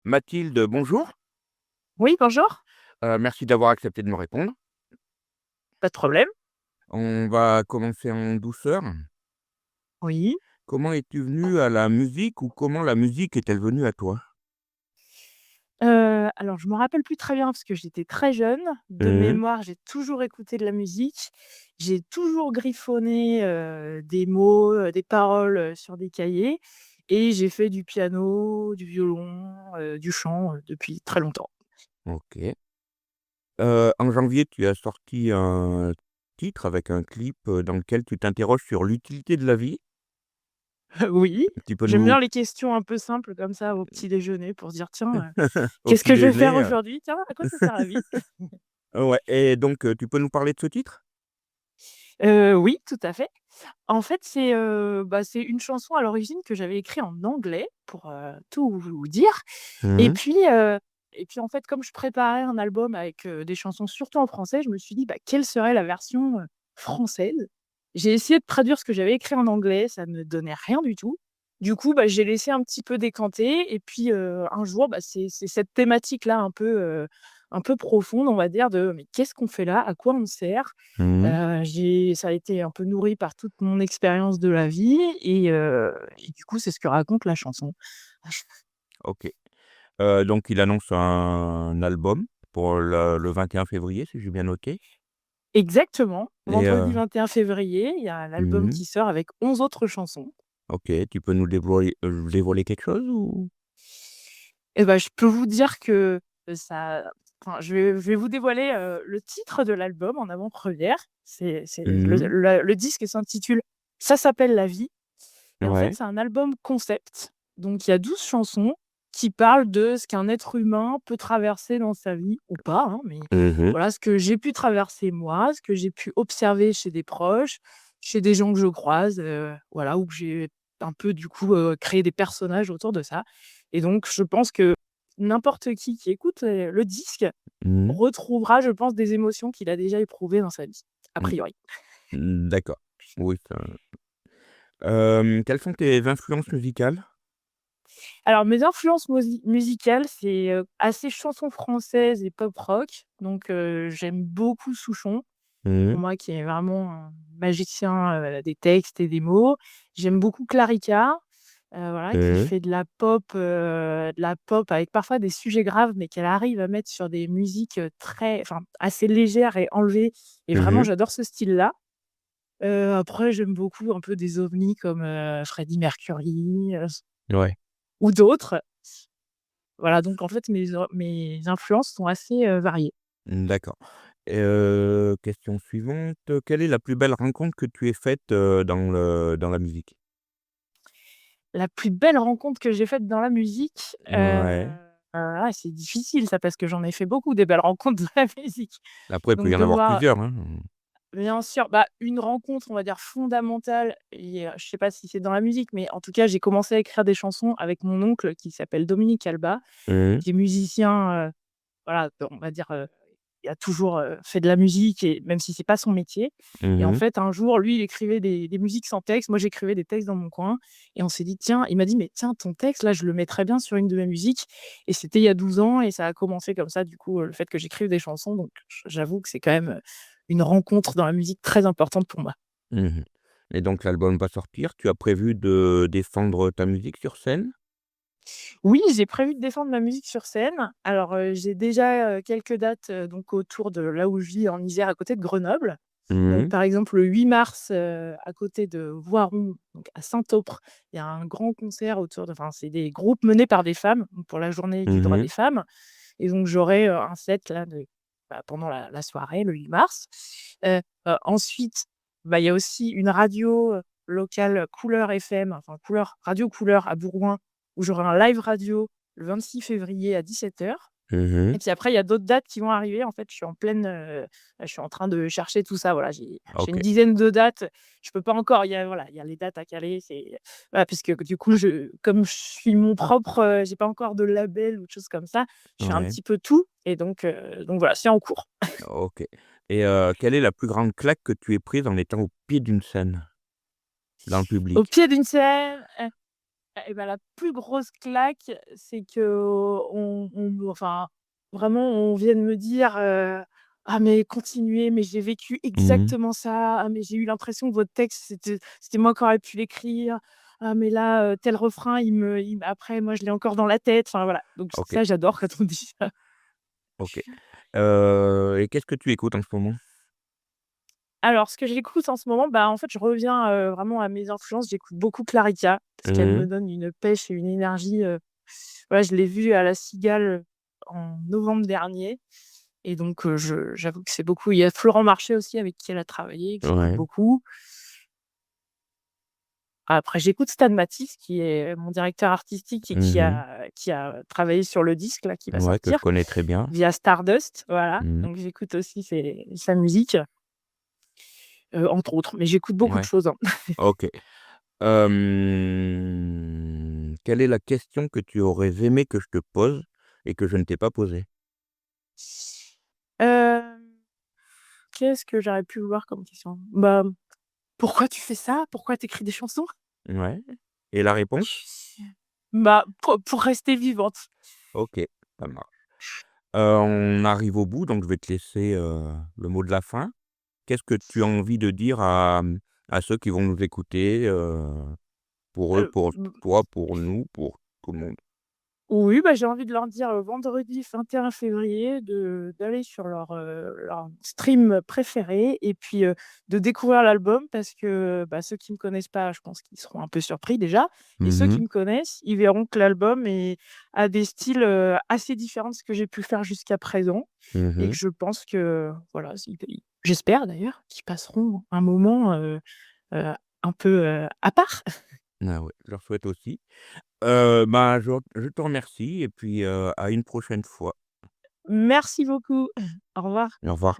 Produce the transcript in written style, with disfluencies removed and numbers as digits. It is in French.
Mathilde, bonjour. Oui, bonjour, Merci d'avoir accepté de me répondre. pas de problème. On va commencer en douceur. Oui. Comment es-tu venue à la musique ou comment la musique est-elle venue à toi? Alors je me rappelle plus très bien parce que j'étais très jeune. De Mmh. mémoire, j'ai toujours écouté de la musique. J'ai toujours griffonné, des mots, des paroles, sur des cahiers et j'ai fait du piano, du violon, du chant, depuis très longtemps. OK. En janvier, tu as sorti un titre avec un clip, dans lequel tu t'interroges sur l'utilité de la vie. Oui, Tu peux j'aime nous bien les questions un peu simples comme ça au petit déjeuner pour se dire: «Tiens, au qu'est-ce petit que je vais faire déjeuner, aujourd'hui? Tiens, à quoi ça sert la vie?» ouais et donc tu peux nous parler de ce titre? Oui, tout à fait. En fait, c'est une chanson à l'origine que j'avais écrit en anglais pour, tout vous dire et Mmh. puis, en fait, comme je préparais un album avec, des chansons surtout en français, je me suis dit: «Bah, quelle serait la version, française?» J'ai essayé de traduire ce que j'avais écrit en anglais, ça ne donnait rien du tout. Du coup, bah, j'ai laissé un petit peu décanter et puis, un jour, bah, c'est cette thématique-là un peu profonde, on va dire, de: «Mais qu'est-ce qu'on fait là? À quoi on sert?» Mmh. J'ai ça a été un peu nourri par toute mon expérience de la vie et du coup, c'est ce que raconte la chanson. OK. Donc il annonce un album pour le 21 février, si j'ai bien noté Exactement, et vendredi 21 février, il y a l'album mmh. qui sort avec 11 autres chansons OK, tu peux nous dévoiler quelque chose ou? et bah, je peux vous dire que, je vais vous dévoiler, le titre de l'album en avant-première. C'est Mmh. le disque s'intitule «Ça s'appelle la vie». Et en fait, Ouais. c'est un album concept. Donc il y a 12 chansons qui parlent de ce qu'un être humain peut traverser dans sa vie ou pas, hein, mais Mmh. voilà ce que j'ai pu traverser moi, ce que j'ai pu observer chez des proches, chez des gens que je croise, voilà, où j'ai un peu du coup, créé des personnages autour de ça. Et donc je pense que n'importe qui écoute, le disque Mmh. retrouvera, je pense, des émotions qu'il a déjà éprouvées dans sa vie, a Mmh. priori. D'accord. Oui, ça quelles sont tes influences musicales? Alors mes influences musicales, c'est, assez chansons françaises et pop rock. Donc, j'aime beaucoup Souchon, pour Mmh. moi qui est vraiment un magicien, des textes et des mots. J'aime beaucoup Clarica, voilà, qui Mmh. fait de la pop avec parfois des sujets graves, mais qu'elle arrive à mettre sur des musiques, très enfin, assez légères et enlevées et vraiment Mmh. j'adore ce style-là. Après j'aime beaucoup un peu des ovnis comme, Freddie Mercury, Ouais. ou d'autres. Voilà, donc en fait, mes influences sont assez, variées. D'accord et question suivante, quelle est la plus belle rencontre que tu aies faite, dans la musique? La plus belle rencontre que j'ai faite dans la musique, Ouais. c'est difficile ça parce que j'en ai fait beaucoup des belles rencontres dans la musique. Après, il peut y Donc en avoir devoir plusieurs, hein? bien sûr, bah, une rencontre, on va dire fondamentale et je sais pas si c'est dans la musique, mais en tout cas, j'ai commencé à écrire des chansons avec mon oncle qui s'appelle Dominique Alba, Mmh. qui est musicien, voilà, on va dire, il a toujours, fait de la musique et même si c'est pas son métier. Et en Mmh. fait, un jour, lui, il écrivait des musiques sans texte. Moi, j'écrivais des textes dans mon coin et on s'est dit: «Tiens», il m'a dit: «Mais tiens, ton texte là, je le mettrais bien sur une de mes musiques» et c'était il y a 12 ans et ça a commencé comme ça, du coup, le fait que j'écrive des chansons donc j'avoue que c'est quand même, une rencontre dans la musique très importante pour moi. Mmh et donc l'album va sortir. Tu as prévu de défendre ta musique sur scène? Oui, j'ai prévu de défendre ma musique sur scène. Alors, j'ai déjà, quelques dates, donc autour de là où je vis en Isère, à côté de Grenoble. Donc Mmh. par exemple, le 8 mars, à côté de Voiron, donc à Saint-Aupre, il y a un grand concert autour de enfin, c'est des groupes menés par des femmes, donc pour la journée du droit des Mmh. femmes et donc j'aurai, un set là de bah, pendant la soirée, le 8 mars. Ensuite, bah, il y a aussi une radio, locale Couleur FM, enfin Couleur Radio Couleur à Bourgoin, où j'aurai un live radio le 26 février à 17h. Et Mmh. puis après, il y a d'autres dates qui vont arriver. En fait, je suis en train de chercher tout ça. Voilà, j'ai une OK. dizaine de dates. Je peux pas encore il y a voilà, il y a les dates à caler, c'est voilà, puisque du coup, comme je suis mon propre, j'ai pas encore de label ou de choses comme ça, je fais un Ouais. petit peu tout et donc voilà, c'est en cours. OK et quelle est la plus grande claque que tu aies prise en étant au pied d'une scène, dans le Au public? pied d'une scène, Et bah, la plus grosse claque, c'est qu'on enfin, vraiment, on vient de me dire, «Ah mais continuez, mais j'ai vécu Mmh. exactement ça. Ah mais j'ai eu l'impression que votre texte, c'était moi qui aurais pu l'écrire. Ah mais là, tel refrain, après moi je l'ai encore dans la tête». Enfin voilà, donc OK, ça j'adore quand on dit ça. OK. Et qu'est-ce que tu écoutes en ce moment? Alors ce que j'écoute en ce moment, bah, en fait, je reviens, vraiment à mes influences. J'écoute beaucoup Clarica parce qu'elle me Mmh. donne une pêche et une énergie, ouais, je l'ai vue à La Cigale, en novembre dernier et donc je j'avoue que c'est beaucoup. Il y a Florent Marché aussi avec qui elle a travaillé, que j'écoute Ouais. beaucoup. Après j'écoute Stan Matisse qui est mon directeur artistique et qui Mmh. a travaillé sur le disque là qui va Ouais, que je sortir connais très bien. via Stardust, voilà. Mmh. Donc j'écoute aussi sa musique, entre autres, mais j'écoute beaucoup de Ouais, choses, hein. OK. Quelle est la question que tu aurais aimé que je te pose et que je ne t'ai pas posée? Hem, Qu'est-ce que j'aurais pu voir comme question? Bah, pourquoi tu fais ça? Pourquoi tu écris des chansons? Ouais, et la réponse? Bah, pour rester vivante. OK, ça marche. On arrive au bout, donc je vais te laisser, le mot de la fin. Qu'est-ce que tu as envie de dire à ceux qui vont nous écouter, pour eux, pour Mmh, toi, pour nous, pour tout le monde? oui, bah, j'ai envie de leur dire, vendredi 21 février d'aller sur leur stream préféré et puis, de découvrir l'album parce que, bah, ceux qui me connaissent pas, je pense qu'ils seront un peu surpris déjà et ceux qui Mmh. me connaissent, ils verront que l'album a des styles, assez différents de ce que j'ai pu faire jusqu'à présent et que Mmh. je pense que, voilà, j'espère d'ailleurs qu'ils passeront un moment, heu, un peu, à part. Ah ouais, je leur souhaite aussi. Bah, je te remercie et puis, à une prochaine fois. Merci beaucoup. Au revoir. Au revoir.